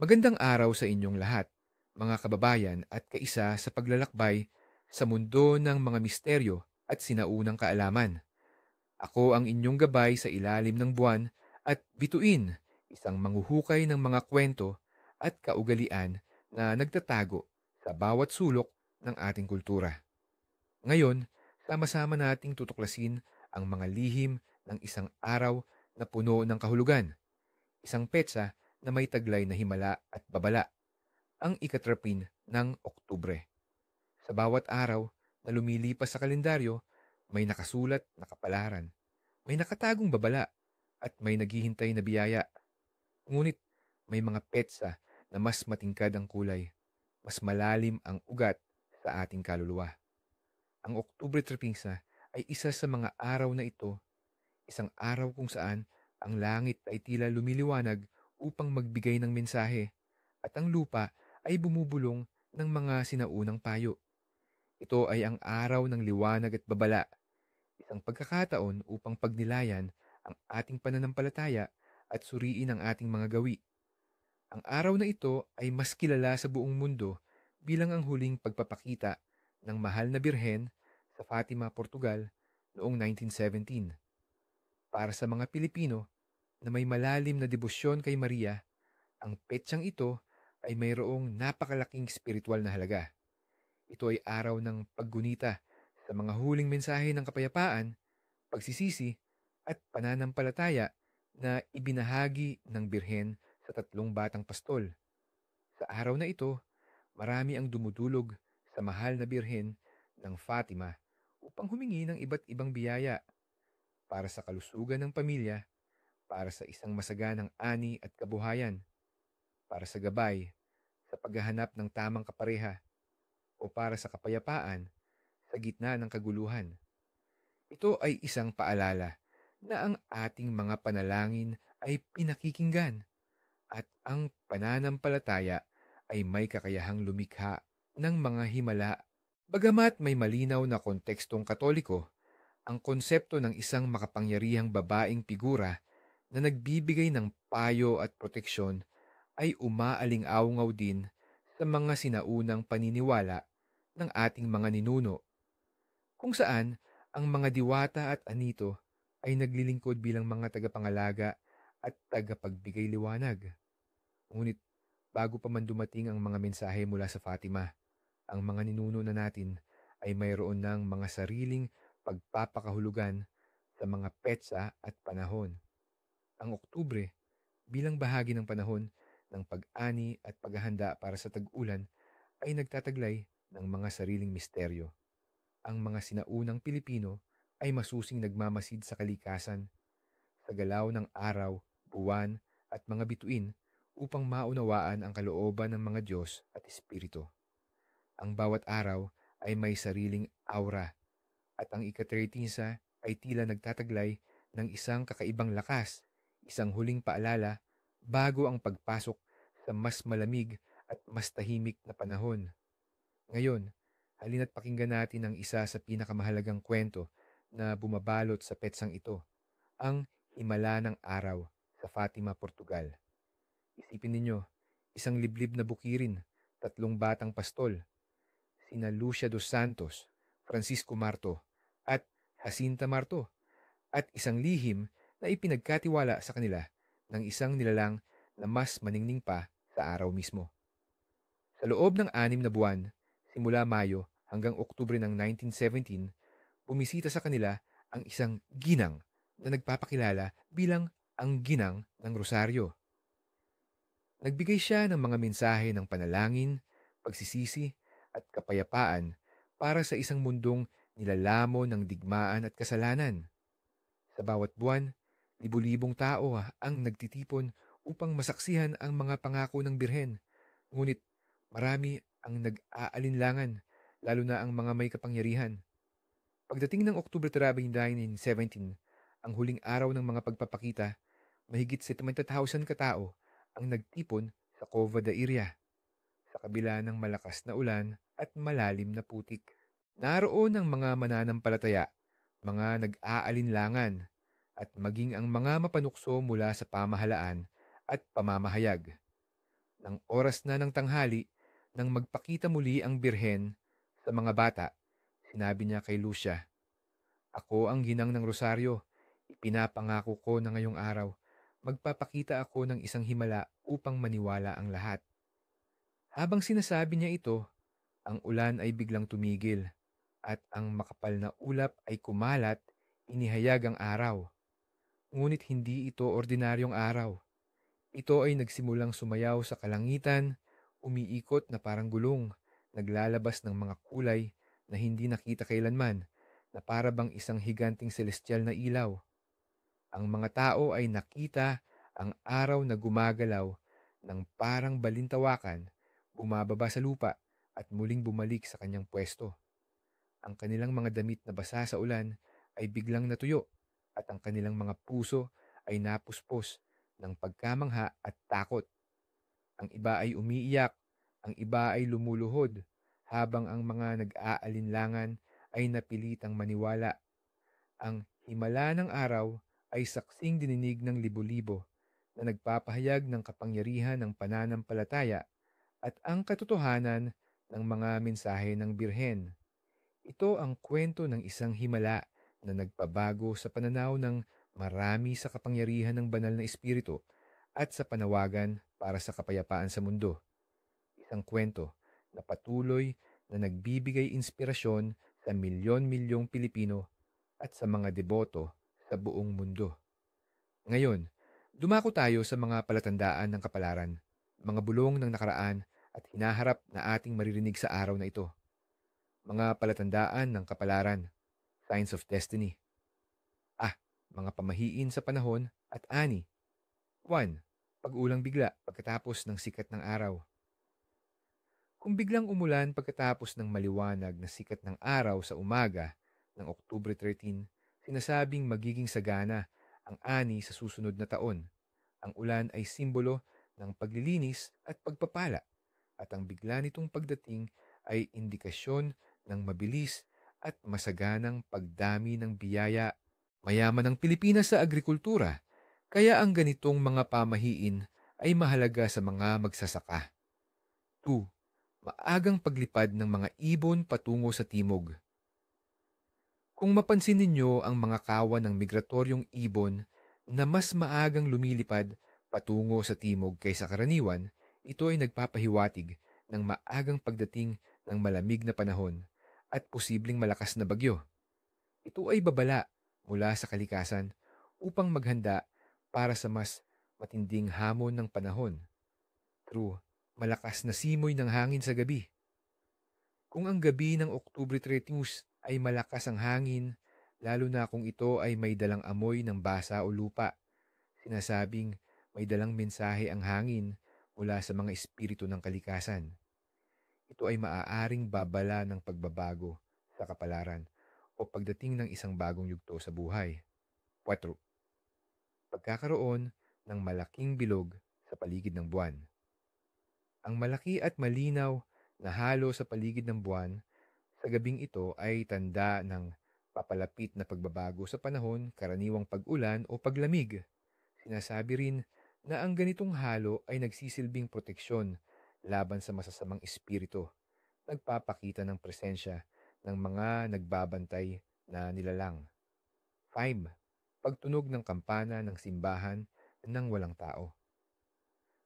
Magandang araw sa inyong lahat, mga kababayan at kaisa sa paglalakbay sa mundo ng mga misteryo at sinaunang kaalaman. Ako ang inyong gabay sa ilalim ng buwan at bituin, isang manghuhukay ng mga kwento at kaugalian na nagtatago sa bawat sulok ng ating kultura. Ngayon, sama-sama nating tutuklasin ang mga lihim ng isang araw na puno ng kahulugan, isang petsa na may taglay na himala at babala, ang ikatrapin ng Oktubre. Sa bawat araw na lumilipas sa kalendaryo, may nakasulat na kapalaran, may nakatagong babala, at may naghihintay na biyaya. Ngunit may mga petsa na mas matingkad ang kulay, mas malalim ang ugat sa ating kaluluwa. Ang Oktubre Trapinsa ay isa sa mga araw na ito, isang araw kung saan ang langit ay tila lumiliwanag upang magbigay ng mensahe at ang lupa ay bumubulong ng mga sinaunang payo. Ito ay ang araw ng liwanag at babala, isang pagkakataon upang pagnilayan ang ating pananampalataya at suriin ang ating mga gawi. Ang araw na ito ay mas kilala sa buong mundo bilang ang huling pagpapakita ng mahal na birhen sa Fatima, Portugal noong 1917. Para sa mga Pilipino na may malalim na debosyon kay Maria, ang petsang ito ay mayroong napakalaking spiritual na halaga. Ito ay araw ng paggunita sa mga huling mensahe ng kapayapaan, pagsisisi, at pananampalataya na ibinahagi ng birhen sa tatlong batang pastol. Sa araw na ito, marami ang dumudulog sa mahal na birhen ng Fatima upang humingi ng iba't ibang biyaya para sa kalusugan ng pamilya, para sa isang masaganang ani at kabuhayan, para sa gabay, sa paghahanap ng tamang kapareha, o para sa kapayapaan sa gitna ng kaguluhan. Ito ay isang paalala na ang ating mga panalangin ay pinakikinggan at ang pananampalataya ay may kakayahang lumikha ng mga himala. Bagamat may malinaw na kontekstong katoliko, ang konsepto ng isang makapangyarihang babaeng figura na nagbibigay ng payo at proteksyon ay umaaling-awngaw din sa mga sinaunang paniniwala ng ating mga ninuno, kung saan ang mga diwata at anito ay naglilingkod bilang mga tagapangalaga at tagapagbigay liwanag. Ngunit bago pa man dumating ang mga mensahe mula sa Fatima, ang mga ninuno na natin ay mayroon ng mga sariling pagpapakahulugan sa mga petsa at panahon. Ang Oktubre, bilang bahagi ng panahon ng pag-ani at paghahanda para sa tag-ulan, ay nagtataglay ng mga sariling misteryo. Ang mga sinaunang Pilipino ay masusing nagmamasid sa kalikasan, sa galaw ng araw, buwan, at mga bituin upang maunawaan ang kalooban ng mga Diyos at Espiritu. Ang bawat araw ay may sariling aura at ang ika-13 ay tila nagtataglay ng isang kakaibang lakas, isang huling paalala bago ang pagpasok sa mas malamig at mas tahimik na panahon. Ngayon, halina't pakinggan natin ang isa sa pinakamahalagang kwento na bumabalot sa petsang ito, ang Himala ng Araw sa Fatima, Portugal. Isipin ninyo, isang liblib na bukirin, tatlong batang pastol, sina Lucia dos Santos, Francisco Marto, at Jacinta Marto, at isang lihim na ipinagkatiwala sa kanila ng isang nilalang na mas maningning pa sa araw mismo. Sa loob ng 6 na buwan, simula Mayo hanggang Oktubre ng 1917, bumisita sa kanila ang isang ginang na nagpapakilala bilang ang ginang ng Rosaryo. Nagbigay siya ng mga mensahe ng panalangin, pagsisisi, at kapayapaan para sa isang mundong nilalamo ng digmaan at kasalanan. Sa bawat buwan, libu-libong tao ang nagtitipon upang masaksihan ang mga pangako ng birhen. Ngunit marami ang nag-aalinlangan, lalo na ang mga may kapangyarihan. Pagdating ng October 1917, ang huling araw ng mga pagpapakita, mahigit 70,000 katao ang nagtipon sa Cova da Iria, sa kabila ng malakas na ulan at malalim na putik. Naroon ang mga mananampalataya, mga nag-aalinlangan, at maging ang mga mapanukso mula sa pamahalaan at pamamahayag. Nang oras na ng tanghali, nang magpakita muli ang birhen sa mga bata, sinabi niya kay Lucia, "Ako ang ginang ng rosaryo. Ipinapangako ko na ngayong araw, magpapakita ako ng isang himala upang maniwala ang lahat." Habang sinasabi niya ito, ang ulan ay biglang tumigil at ang makapal na ulap ay kumalat, inihayag ang araw. Ngunit hindi ito ordinaryong araw. Ito ay nagsimulang sumayaw sa kalangitan, umiikot na parang gulong, naglalabas ng mga kulay na hindi nakita kailanman, na para bang isang higanting celestial na ilaw. Ang mga tao ay nakita ang araw na gumagalaw ng parang balintawakan, bumababa sa lupa at muling bumalik sa kanyang pwesto. Ang kanilang mga damit na basa sa ulan ay biglang natuyo at ang kanilang mga puso ay napuspos ng pagkamangha at takot. Ang iba ay umiiyak, ang iba ay lumuluhod, habang ang mga nag-aalinlangan ay napilitang maniwala. Ang himala ng araw ay saksing dininig ng libo-libo na nagpapahayag ng kapangyarihan ng pananampalataya at ang katotohanan ng mga mensahe ng Birhen. Ito ang kwento ng isang himala na nagpabago sa pananaw ng marami sa kapangyarihan ng banal na espiritu at sa panawagan para sa kapayapaan sa mundo. Isang kwento na patuloy na nagbibigay inspirasyon sa milyon-milyong Pilipino at sa mga deboto sa buong mundo. Ngayon, dumako tayo sa mga palatandaan ng kapalaran, mga bulong ng nakaraan at hinaharap na ating maririnig sa araw na ito. Mga palatandaan ng kapalaran, signs of destiny. Mga pamahiin sa panahon at ani. 1. Pag-ulang bigla pagkatapos ng sikat ng araw. Kung biglang umulan pagkatapos ng maliwanag na sikat ng araw sa umaga ng Oktubre 13, sinasabing magiging sagana ang ani sa susunod na taon. Ang ulan ay simbolo ng paglilinis at pagpapala, at ang bigla nitong pagdating ay indikasyon ng mabilis at masaganang pagdami ng biyaya. Mayaman ang Pilipinas sa agrikultura, kaya ang ganitong mga pamahiin ay mahalaga sa mga magsasaka. 2. Maagang paglipad ng mga ibon patungo sa timog. Kung mapansin ninyo ang mga kawan ng migratoryong ibon na mas maagang lumilipad patungo sa timog kaysa karaniwan, ito ay nagpapahiwatig ng maagang pagdating ng malamig na panahon at posibleng malakas na bagyo. Ito ay babala mula sa kalikasan upang maghanda para sa mas matinding hamon ng panahon. True, malakas na simoy ng hangin sa gabi. Kung ang gabi ng Oktubre 13 ay malakas ang hangin, lalo na kung ito ay may dalang amoy ng basa o lupa, sinasabing may dalang mensahe ang hangin mula sa mga espiritu ng kalikasan. Ito ay maaaring babala ng pagbabago sa kapalaran o pagdating ng isang bagong yugto sa buhay. 4. Pagkakaroon ng malaking bilog sa paligid ng buwan. Ang malaki at malinaw na halo sa paligid ng buwan sa gabing ito ay tanda ng papalapit na pagbabago sa panahon, karaniwang pag-ulan o paglamig. Sinasabi rin na ang ganitong halo ay nagsisilbing proteksyon laban sa masasamang espiritu, nagpapakita ng presensya ng mga nagbabantay na nilalang. 5. Pagtunog ng kampana ng simbahan ng walang tao.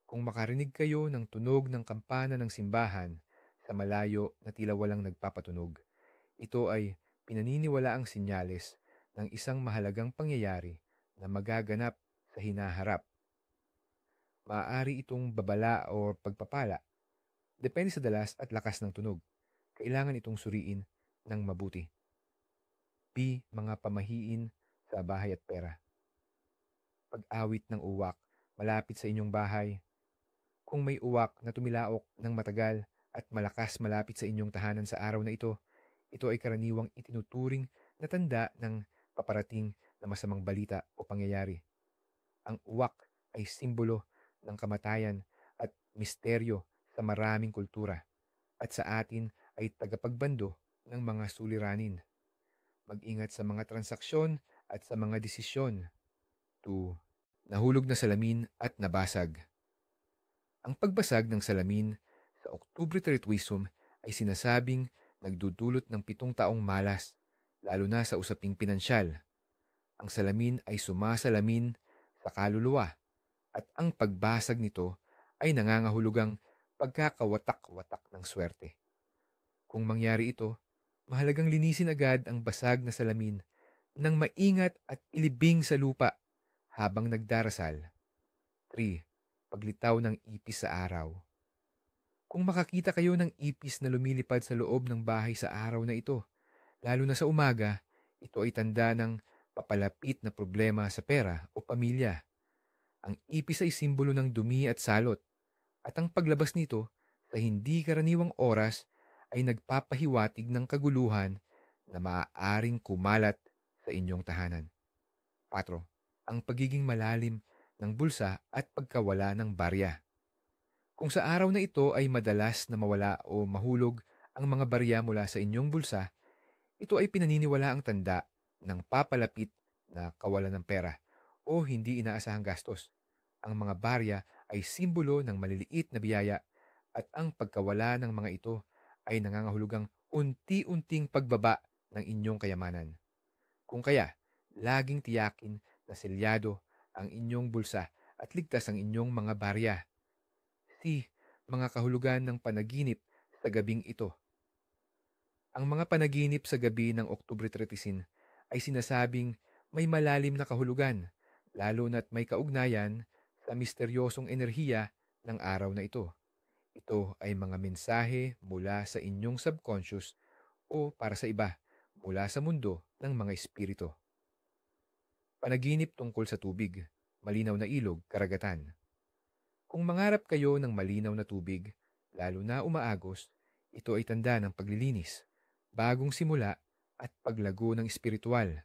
Kung makarinig kayo ng tunog ng kampana ng simbahan sa malayo na tila walang nagpapatunog, ito ay pinaniniwalaang sinyales ng isang mahalagang pangyayari na magaganap sa hinaharap. Maaari itong babala o pagpapala, depende sa dalas at lakas ng tunog. Kailangan itong suriin ng mabuti. B. Mga pamahiin sa bahay at pera. Pag-awit ng uwak malapit sa inyong bahay. Kung may uwak na tumilaok ng matagal at malakas malapit sa inyong tahanan sa araw na ito ay karaniwang itinuturing na tanda ng paparating na masamang balita o pangyayari. Ang uwak ay simbolo ng kamatayan at misteryo sa maraming kultura, at sa atin ay tagapagbando ng mga suliranin. Mag-ingat sa mga transaksyon at sa mga desisyon. 2. Nahulog na salamin at nabasag. Ang pagbasag ng salamin sa Oktubre Tertuism ay sinasabing nagdudulot ng 7 taong malas, lalo na sa usaping pinansyal. Ang salamin ay sumasalamin sa kaluluwa at ang pagbasag nito ay nangangahulugang pagkakawatak-watak ng swerte. Kung mangyari ito, mahalagang linisin agad ang basag na salamin ng maingat at ilibing sa lupa habang nagdarasal. 3. Paglitaw ng ipis sa araw. Kung makakita kayo ng ipis na lumilipad sa loob ng bahay sa araw na ito, lalo na sa umaga, ito ay tanda ng papalapit na problema sa pera o pamilya. Ang ipis ay simbolo ng dumi at salot, at ang paglabas nito sa hindi karaniwang oras ay nagpapahiwatig ng kaguluhan na maaaring kumalat sa inyong tahanan. 4. Ang pagiging malalim ng bulsa at pagkawala ng barya. Kung sa araw na ito ay madalas na mawala o mahulog ang mga barya mula sa inyong bulsa, ito ay pinaniniwalaang tanda ng papalapit na kawalan ng pera o hindi inaasahang gastos. Ang mga barya ay simbolo ng maliliit na biyaya at ang pagkawala ng mga ito ay nangangahulugang unti-unting pagbaba ng inyong kayamanan. Kung kaya, laging tiyakin na selyado ang inyong bulsa at ligtas ang inyong mga barya. Mga kahulugan ng panaginip sa gabing ito. Ang mga panaginip sa gabi ng Oktubre 13 ay sinasabing may malalim na kahulugan, lalo na't may kaugnayan sa misteryosong enerhiya ng araw na ito. Ito ay mga mensahe mula sa inyong subconscious o para sa iba, mula sa mundo ng mga espiritu. Panaginip tungkol sa tubig, malinaw na ilog, karagatan. Kung mangarap kayo ng malinaw na tubig, lalo na umaagos, ito ay tanda ng paglilinis, bagong simula at paglago ng espiritual.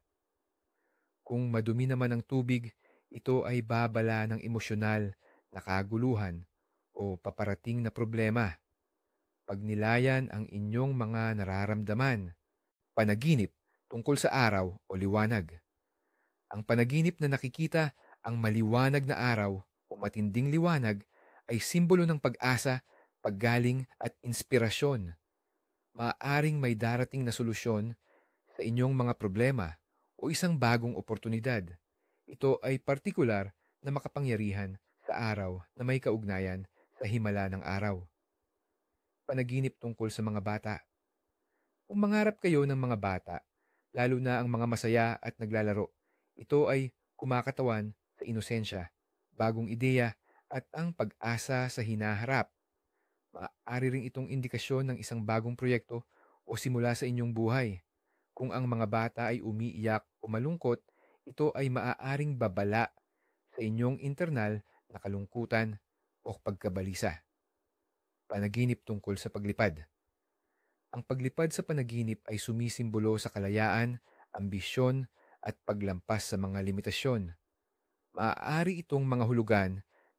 Kung madumi naman ang tubig, ito ay babala ng emosyonal na kaguluhan o paparating na problema. Pagnilayan ang inyong mga nararamdaman. Panaginip tungkol sa araw o liwanag. Ang panaginip na nakikita ang maliwanag na araw o matinding liwanag ay simbolo ng pag-asa, paggaling at inspirasyon. Maaaring may darating na solusyon sa inyong mga problema o isang bagong oportunidad. Ito ay partikular na makapangyarihan sa araw na may kaugnayan sa himala ng araw. Panaginip tungkol sa mga bata. Kung mangarap kayo ng mga bata, lalo na ang mga masaya at naglalaro, ito ay kumakatawan sa inosensya, bagong ideya at ang pag-asa sa hinaharap. Maaari ring itong indikasyon ng isang bagong proyekto o simula sa inyong buhay. Kung ang mga bata ay umiiyak o malungkot, ito ay maaaring babala sa inyong internal na kalungkutan o pagkabalisa. Panaginip tungkol sa paglipad. Ang paglipad sa panaginip ay sumisimbolo sa kalayaan, ambisyon at paglampas sa mga limitasyon. Maaari itong mga hulugan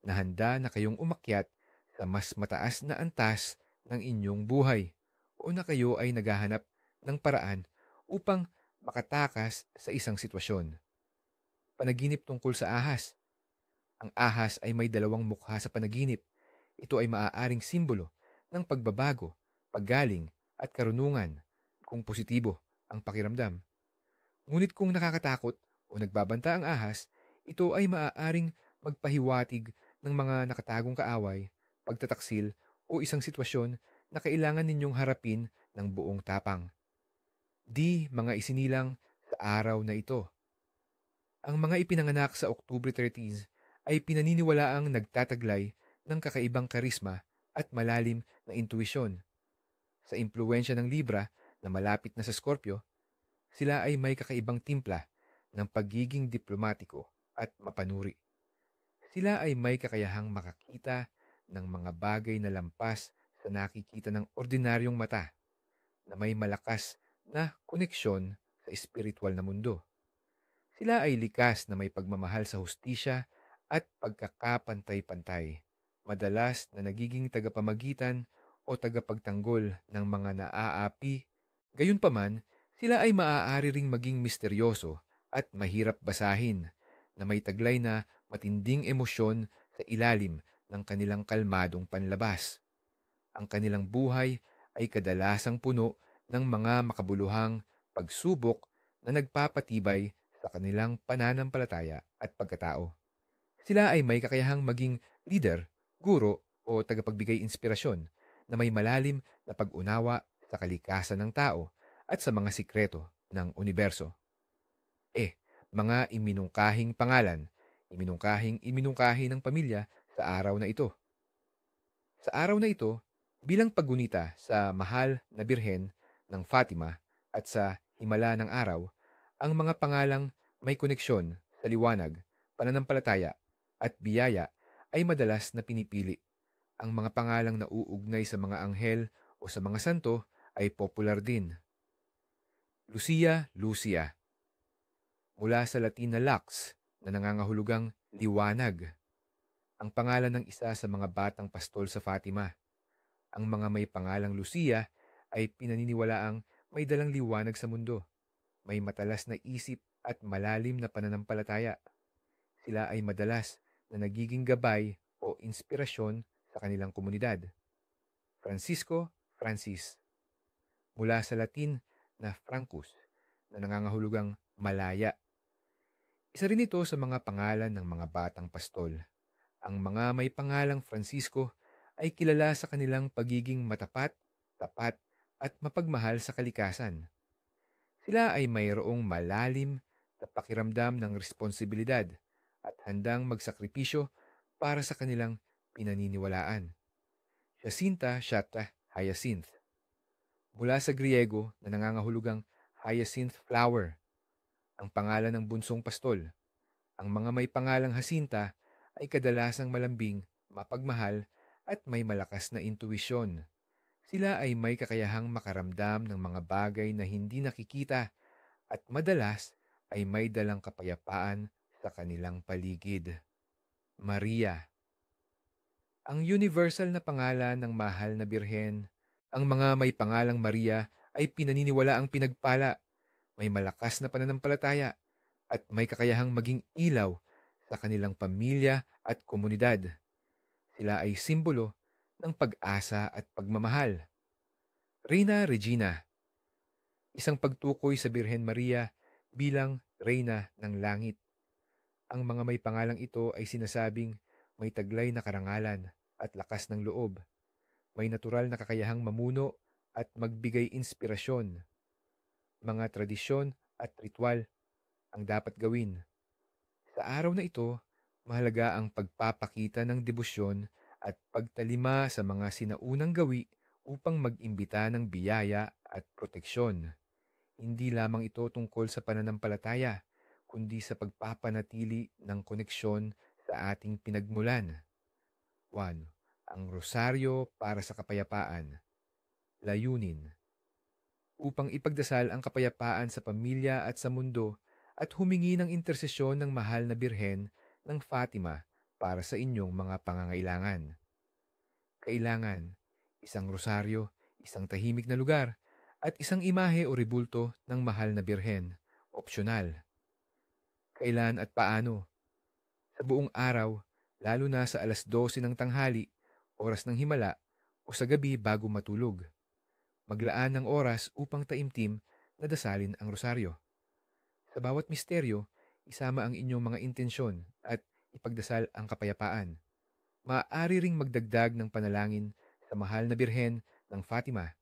na handa na kayong umakyat sa mas mataas na antas ng inyong buhay o na kayo ay naghahanap ng paraan upang makatakas sa isang sitwasyon. Panaginip tungkol sa ahas. Ang ahas ay may 2 mukha sa panaginip. Ito ay maaaring simbolo ng pagbabago, paggaling at karunungan kung positibo ang pakiramdam. Ngunit kung nakakatakot o nagbabanta ang ahas, ito ay maaaring magpahiwatig ng mga nakatagong kaaway, pagtataksil o isang sitwasyon na kailangan ninyong harapin ng buong tapang. Mga isinilang sa araw na ito. Ang mga ipinanganak sa Oktubre 13 ay pinaniniwalaang nagtataglay ng kakaibang karisma at malalim na intuisyon. Sa impluwensya ng Libra na malapit na sa Scorpio, sila ay may kakaibang timpla ng pagiging diplomatiko at mapanuri. Sila ay may kakayahang makakita ng mga bagay na lampas sa nakikita ng ordinaryong mata, na may malakas na koneksyon sa espiritual na mundo. Sila ay likas na may pagmamahal sa hustisya at pagkakapantay-pantay, madalas na nagiging tagapamagitan o tagapagtanggol ng mga naaapi. Gayunpaman, sila ay maaari ring maging misteryoso at mahirap basahin, na may taglay na matinding emosyon sa ilalim ng kanilang kalmadong panlabas. Ang kanilang buhay ay kadalasang puno ng mga makabuluhang pagsubok na nagpapatibay sa kanilang pananampalataya at pagkatao. Sila ay may kakayahang maging leader, guro o tagapagbigay inspirasyon na may malalim na pag-unawa sa kalikasan ng tao at sa mga sikreto ng universo. Mga iminungkahing pangalan, iminungkahi ng pamilya sa araw na ito. Sa araw na ito, bilang paggunita sa mahal na Birhen ng Fatima at sa himala ng araw, ang mga pangalang may koneksyon sa liwanag, pananampalataya at biyaya ay madalas na pinipili. Ang mga pangalang nauugnay sa mga anghel o sa mga santo ay popular din. Lucia, Lucia. Mula sa Latin na lux na nangangahulugang liwanag. Ang pangalan ng isa sa mga batang pastol sa Fatima. Ang mga may pangalang Lucia ay pinaniniwalaang may dalang liwanag sa mundo. May matalas na isip at malalim na pananampalataya. Sila ay madalas na nagiging gabay o inspirasyon sa kanilang komunidad. Francisco, Francis. Mula sa Latin na Francus na nangangahulugang malaya. Isa rin ito sa mga pangalan ng mga batang pastol. Ang mga may pangalang Francisco ay kilala sa kanilang pagiging matapat, tapat at mapagmahal sa kalikasan. Sila ay mayroong malalim na pakiramdam ng responsibilidad at handang magsakripisyo para sa kanilang pinaniniwalaan. Jacinta Shata Hyacinth. Mula sa Griego na nangangahulugang hyacinth flower, ang pangalan ng bunsong pastol. Ang mga may pangalang Jacinta ay kadalasang malambing, mapagmahal at may malakas na intuwisyon. Sila ay may kakayahang makaramdam ng mga bagay na hindi nakikita at madalas ay may dalang kapayapaan sa kanilang paligid. Maria. Ang universal na pangalan ng mahal na Birhen. Ang mga may pangalang Maria ay pinaniniwalaang pinagpala, may malakas na pananampalataya at may kakayahang maging ilaw sa kanilang pamilya at komunidad. Sila ay simbolo ng pag-asa at pagmamahal. Reyna Regina. Isang pagtukoy sa Birhen Maria bilang Reyna ng Langit. Ang mga may pangalang ito ay sinasabing may taglay na karangalan at lakas ng loob. May natural na kakayahang mamuno at magbigay inspirasyon. Mga tradisyon at ritual ang dapat gawin. Sa araw na ito, mahalaga ang pagpapakita ng debosyon at pagtalima sa mga sinaunang gawi upang mag-imbita ng biyaya at proteksyon. Hindi lamang ito tungkol sa pananampalataya, kundi sa pagpapanatili ng koneksyon sa ating pinagmulan. 1. Ang rosaryo para sa kapayapaan. Layunin. Upang ipagdasal ang kapayapaan sa pamilya at sa mundo at humingi ng intersesyon ng mahal na Birhen ng Fatima para sa inyong mga pangangailangan. Kailangan isang rosaryo, isang tahimik na lugar, at isang imahe o rebulto ng mahal na Birhen. Opsyonal. Kailan at paano? Sa buong araw, lalo na sa 12:00 ng tanghali, oras ng himala, o sa gabi bago matulog. Maglaan ng oras upang taimtim na dasalin ang rosaryo. Sa bawat misteryo, isama ang inyong mga intensyon at ipagdasal ang kapayapaan. Maaari ring magdagdag ng panalangin sa mahal na Birhen ng Fatima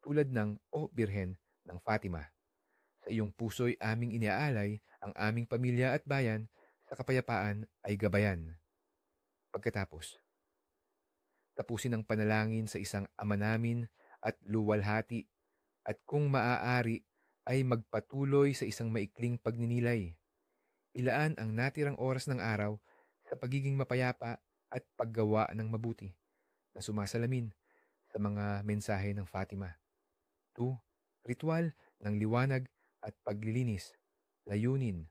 tulad ng O Birhen ng Fatima. Sa iyong puso'y aming iniaalay ang aming pamilya at bayan, sa kapayapaan ay gabayan. Pagkatapos, tapusin ang panalangin sa isang Ama Namin at luwalhati at kung maaari ay magpatuloy sa isang maikling pagninilay. Ilaan ang natirang oras ng araw sa pagiging mapayapa at paggawa ng mabuti na sumasalamin sa mga mensahe ng Fatima. 2. Ritual ng liwanag at paglilinis. Layunin.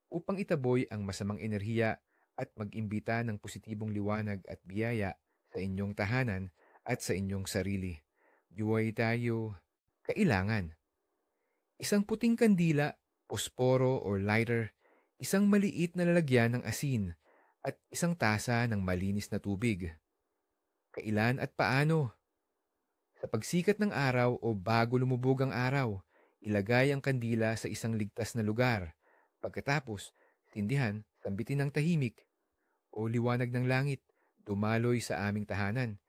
Upang itaboy ang masamang enerhiya at mag-imbita ng positibong liwanag at biyaya sa inyong tahanan at sa inyong sarili. Buhay tayo. Kailangan. Isang puting kandila, posporo or lighter, isang maliit na lalagyan ng asin, at isang tasa ng malinis na tubig. Kailan at paano? Sa pagsikat ng araw o bago lumubog ang araw, ilagay ang kandila sa isang ligtas na lugar. Pagkatapos, sindihan, sambitin ng tahimik o liwanag ng langit, dumaloy sa aming tahanan.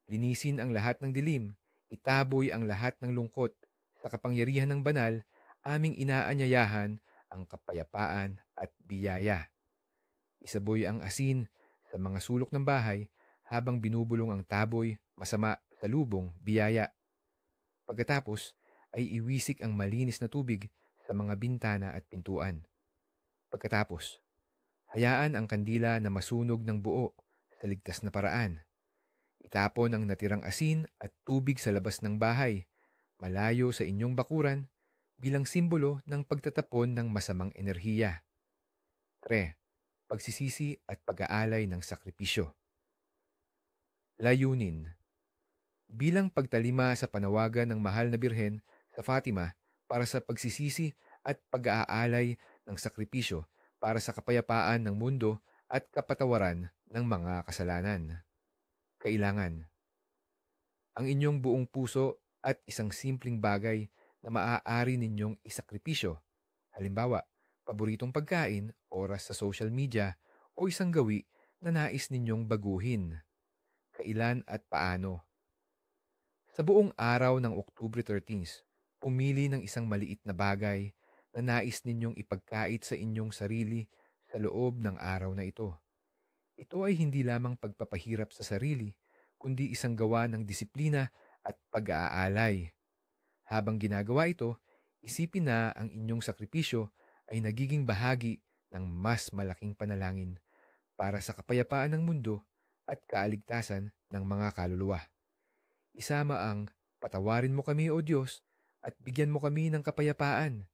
Linisin ang lahat ng dilim, itaboy ang lahat ng lungkot. Sa kapangyarihan ng banal, aming inaanyayahan ang kapayapaan at biyaya. Isaboy ang asin sa mga sulok ng bahay habang binubulong ang taboy, masama, salubong, biyaya. Pagkatapos ay iwisik ang malinis na tubig sa mga bintana at pintuan. Pagkatapos, hayaan ang kandila na masunog ng buo sa ligtas na paraan. Itapon ang natirang asin at tubig sa labas ng bahay, malayo sa inyong bakuran, bilang simbolo ng pagtatapon ng masamang enerhiya. 3. Pagsisisi at pag-aalay ng sakripisyo. Layunin. Bilang pagtalima sa panawagan ng mahal na Birhen sa Fatima para sa pagsisisi at pag-aalay ng sakripisyo para sa kapayapaan ng mundo at kapatawaran ng mga kasalanan. Kailangan ang inyong buong puso at isang simpleng bagay na maaari ninyong isakripisyo. Halimbawa, paboritong pagkain, oras sa social media, o isang gawi na nais ninyong baguhin. Kailan at paano? Sa buong araw ng October 13, pumili ng isang maliit na bagay na nais ninyong ipagkait sa inyong sarili sa loob ng araw na ito. Ito ay hindi lamang pagpapahirap sa sarili, kundi isang gawa ng disiplina at pag-aalay. Habang ginagawa ito, isipin na ang inyong sakripisyo ay nagiging bahagi ng mas malaking panalangin para sa kapayapaan ng mundo at kaaligtasan ng mga kaluluwa. Isama ang patawarin mo kami o Diyos at bigyan mo kami ng kapayapaan.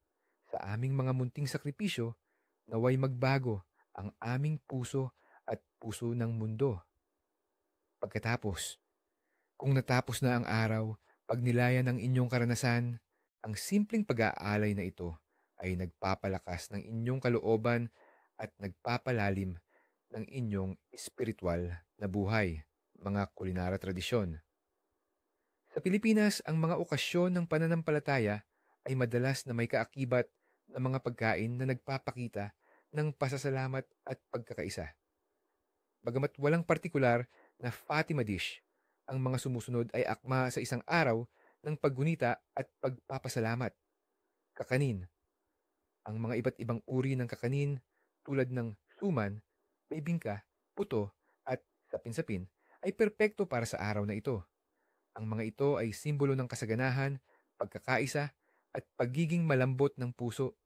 Sa aming mga munting sakripisyo, naway magbago ang aming puso at puso ng mundo. Pagkatapos, kung natapos na ang araw, pagnilayan ng inyong karanasan, ang simpleng pag-aalay na ito ay nagpapalakas ng inyong kalooban at nagpapalalim ng inyong espiritual na buhay, mga kulinara tradisyon. Sa Pilipinas, ang mga okasyon ng pananampalataya ay madalas na may kaakibat ng mga pagkain na nagpapakita ng pasasalamat at pagkakaisa. Bagamat walang partikular na Fatima dish, ang mga sumusunod ay akma sa isang araw ng paggunita at pagpapasalamat. Kakanin. Ang mga iba't ibang uri ng kakanin tulad ng suman, bibingka, puto at sapin-sapin ay perpekto para sa araw na ito. Ang mga ito ay simbolo ng kasaganahan, pagkakaisa at pagiging malambot ng puso.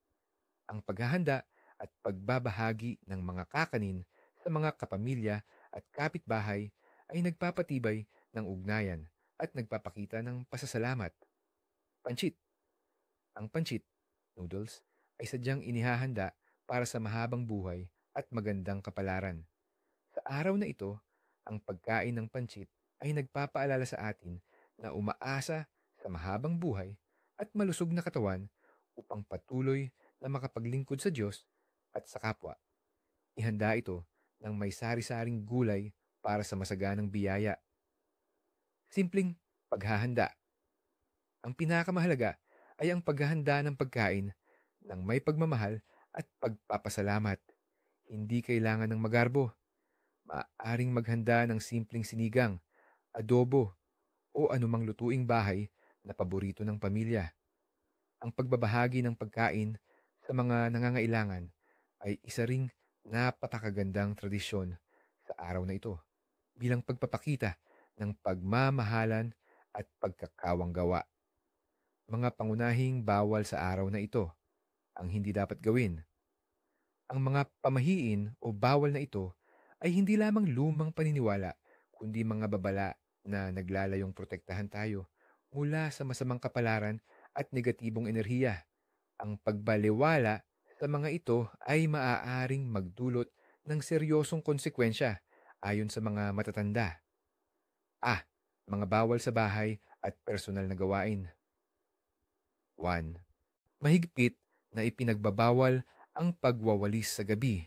Ang paghahanda at pagbabahagi ng mga kakanin sa mga kapamilya at kapitbahay ay nagpapatibay ng ugnayan at nagpapakita ng pasasalamat. Pansit. Ang pansit, noodles, ay sadyang inihahanda para sa mahabang buhay at magandang kapalaran. Sa araw na ito, ang pagkain ng pansit ay nagpapaalala sa atin na umaasa sa mahabang buhay at malusog na katawan upang patuloy na makapaglingkod sa Diyos at sa kapwa. Ihanda ito ng may sari-saring gulay para sa masaganang biyaya. Simpleng paghahanda. Ang pinakamahalaga ay ang paghahanda ng pagkain ng may pagmamahal at pagpapasalamat. Hindi kailangan ng magarbo. Maaaring maghanda ng simpleng sinigang, adobo, o anumang lutuing bahay na paborito ng pamilya. Ang pagbabahagi ng pagkain sa mga nangangailangan ay isa ring napakagandang tradisyon sa araw na ito bilang pagpapakita ng pagmamahalan at pagkakawanggawa. Mga pangunahing bawal sa araw na ito, ang hindi dapat gawin. Ang mga pamahiin o bawal na ito ay hindi lamang lumang paniniwala, kundi mga babala na naglalayong protektahan tayo mula sa masamang kapalaran at negatibong enerhiya. Ang pagbaliwala sa mga ito ay maaaring magdulot ng seryosong konsekwensya ayon sa mga matatanda. Mga bawal sa bahay at personal na gawain. 1. Mahigpit na ipinagbabawal ang pagwawalis sa gabi.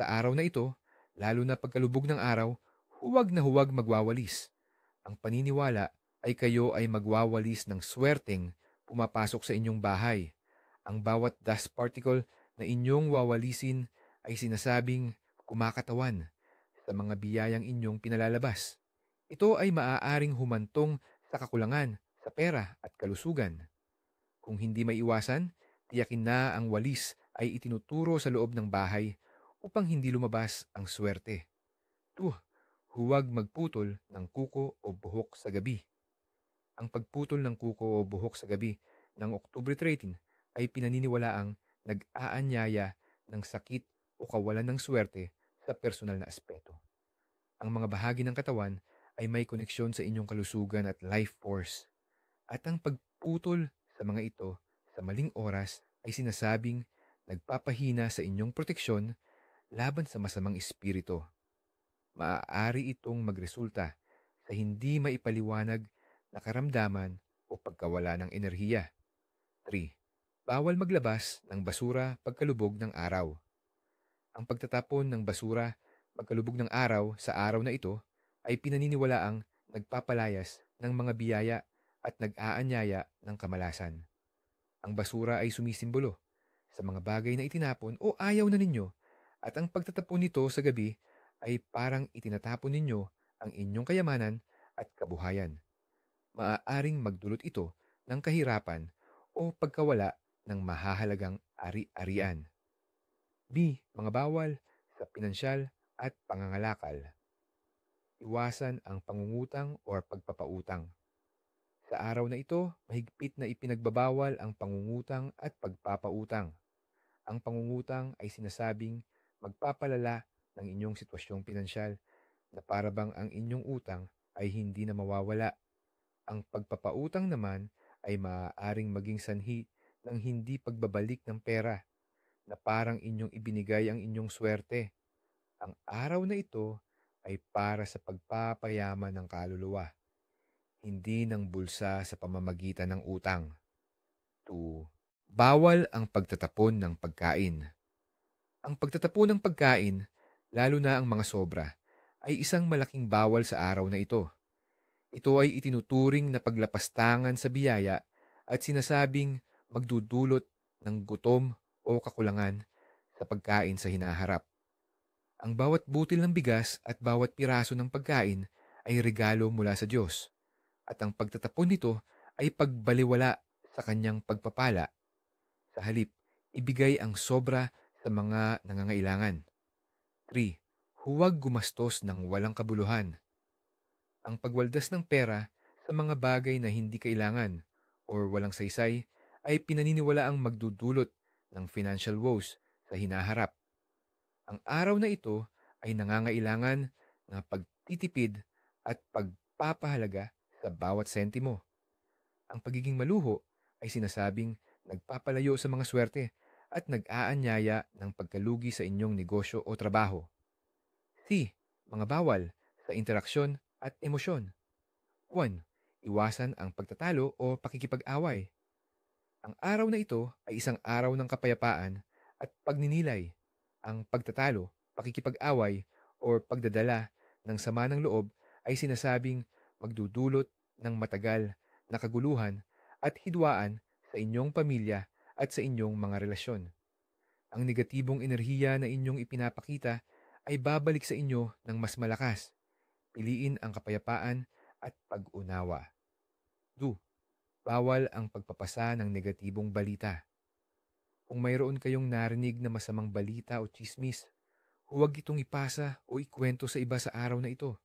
Sa araw na ito, lalo na pagkalubog ng araw, huwag magwawalis. Ang paniniwala ay kayo ay magwawalis ng swerteng pumapasok sa inyong bahay. Ang bawat dust particle na inyong wawalisin ay sinasabing kumakatawan sa mga biyayang inyong pinalalabas. Ito ay maaaring humantong sa kakulangan, sa pera at kalusugan. Kung hindi maiwasan, tiyakin na ang walis ay itinuturo sa loob ng bahay upang hindi lumabas ang swerte. 2. Huwag magputol ng kuko o buhok sa gabi. Ang pagputol ng kuko o buhok sa gabi ng October 13 ay pinaniniwalaang nag-aanyaya ng sakit o kawalan ng swerte sa personal na aspeto. Ang mga bahagi ng katawan ay may koneksyon sa inyong kalusugan at life force. At ang pagputol sa mga ito sa maling oras ay sinasabing nagpapahina sa inyong proteksyon laban sa masamang espiritu. Maaari itong magresulta sa hindi maipaliwanag na karamdaman o pagkawala ng enerhiya. 3. Bawal maglabas ng basura pagkalubog ng araw. Ang pagtatapon ng basura pagkalubog ng araw sa araw na ito ay pinaniniwalaang nagpapalayas ng mga biyaya at nag-aanyaya ng kamalasan. Ang basura ay sumisimbolo sa mga bagay na itinapon o ayaw na ninyo at ang pagtatapon nito sa gabi ay parang itinatapon ninyo ang inyong kayamanan at kabuhayan. Maaaring magdulot ito ng kahirapan o pagkawala ng mahahalagang ari-arian. B. Mga bawal sa pinansyal at pangangalakal. Iwasan ang pangungutang o pagpapautang. Sa araw na ito, mahigpit na ipinagbabawal ang pangungutang at pagpapautang. Ang pangungutang ay sinasabing magpapalala ng inyong sitwasyong pinansyal na parabang ang inyong utang ay hindi na mawawala. Ang pagpapautang naman ay maaaring maging sanhi ng hindi pagbabalik ng pera na parang inyong ibinigay ang inyong swerte. Ang araw na ito ay para sa pagpapayaman ng kaluluwa, hindi ng bulsa sa pamamagitan ng utang. 2. Bawal ang pagtatapon ng pagkain. Ang pagtatapon ng pagkain, lalo na ang mga sobra, ay isang malaking bawal sa araw na ito. Ito ay itinuturing na paglapastangan sa biyaya at sinasabing magdudulot ng gutom o kakulangan sa pagkain sa hinaharap. Ang bawat butil ng bigas at bawat piraso ng pagkain ay regalo mula sa Diyos, at ang pagtatapon nito ay pagbaliwala sa kanyang pagpapala. Sa halip, ibigay ang sobra sa mga nangangailangan. 3. Huwag gumastos ng walang kabuluhan. Ang pagwaldas ng pera sa mga bagay na hindi kailangan o walang saysay ay pinaniniwalaang magdudulot ng financial woes sa hinaharap. Ang araw na ito ay nangangailangan ng pagtitipid at pagpapahalaga sa bawat sentimo. Ang pagiging maluho ay sinasabing nagpapalayo sa mga swerte at nag-aanyaya ng pagkalugi sa inyong negosyo o trabaho. C. Mga bawal sa interaksyon at emosyon. 1. Iwasan ang pagtatalo o pakikipag-away. Ang araw na ito ay isang araw ng kapayapaan at pagninilay. Ang pagtatalo, pakikipag-away, o pagdadala ng sama ng loob ay sinasabing magdudulot ng matagal na kaguluhan at hidwaan sa inyong pamilya at sa inyong mga relasyon. Ang negatibong enerhiya na inyong ipinapakita ay babalik sa inyo ng mas malakas. Piliin ang kapayapaan at pag-unawa. 2. Bawal ang pagpapasa ng negatibong balita. Kung mayroon kayong narinig na masamang balita o tsismis, huwag itong ipasa o ikwento sa iba sa araw na ito.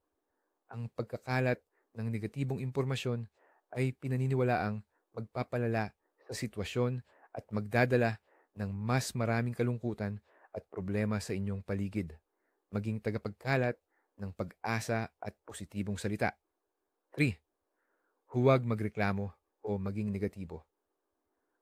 Ang pagkakalat ng negatibong impormasyon ay pinaniniwalaang magpapalala sa sitwasyon at magdadala ng mas maraming kalungkutan at problema sa inyong paligid. Maging tagapagkalat ng pag-asa at positibong salita. 3. Huwag magreklamo o maging negatibo.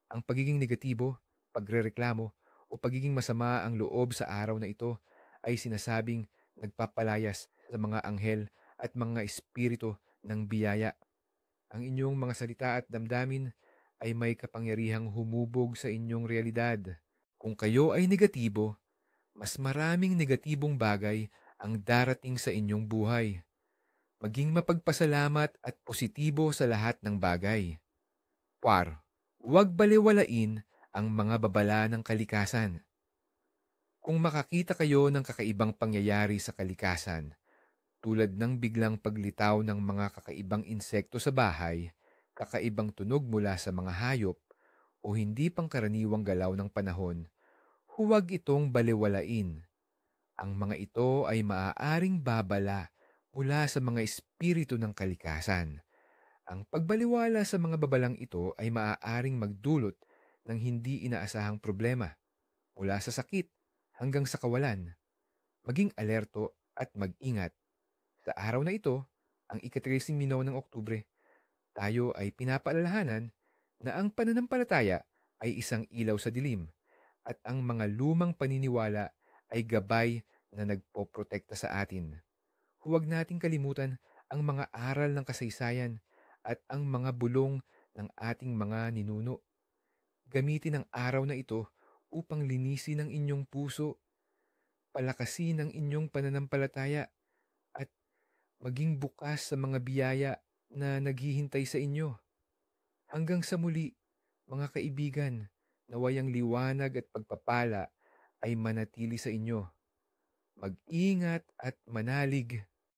Ang pagiging negatibo, pagrereklamo, o pagiging masama ang loob sa araw na ito ay sinasabing nagpapalayas sa mga anghel at mga espiritu ng biyaya. Ang inyong mga salita at damdamin ay may kapangyarihang humubog sa inyong realidad. Kung kayo ay negatibo, mas maraming negatibong bagay ang darating sa inyong buhay. Maging mapagpasalamat at positibo sa lahat ng bagay. 4. Huwag balewalain ang mga babala ng kalikasan. Kung makakita kayo ng kakaibang pangyayari sa kalikasan, tulad ng biglang paglitaw ng mga kakaibang insekto sa bahay, kakaibang tunog mula sa mga hayop, o hindi pangkaraniwang galaw ng panahon, huwag itong balewalain. Ang mga ito ay maaaring babala mula sa mga espiritu ng kalikasan. Ang pagbaliwala sa mga babalang ito ay maaaring magdulot ng hindi inaasahang problema, mula sa sakit hanggang sa kawalan. Maging alerto at mag-ingat. Sa araw na ito, ang ika-13 ng Oktubre, tayo ay pinapaalalahanan na ang pananampalataya ay isang ilaw sa dilim at ang mga lumang paniniwala ay gabay na nagpoprotekta sa atin. Huwag nating kalimutan ang mga aral ng kasaysayan at ang mga bulong ng ating mga ninuno. Gamitin ang araw na ito upang linisin ang inyong puso, palakasin ang inyong pananampalataya, at maging bukas sa mga biyaya na naghihintay sa inyo. Hanggang sa muli, mga kaibigan, naway ang liwanag at pagpapala ay manatili sa inyo. Mag-ingat at manalig.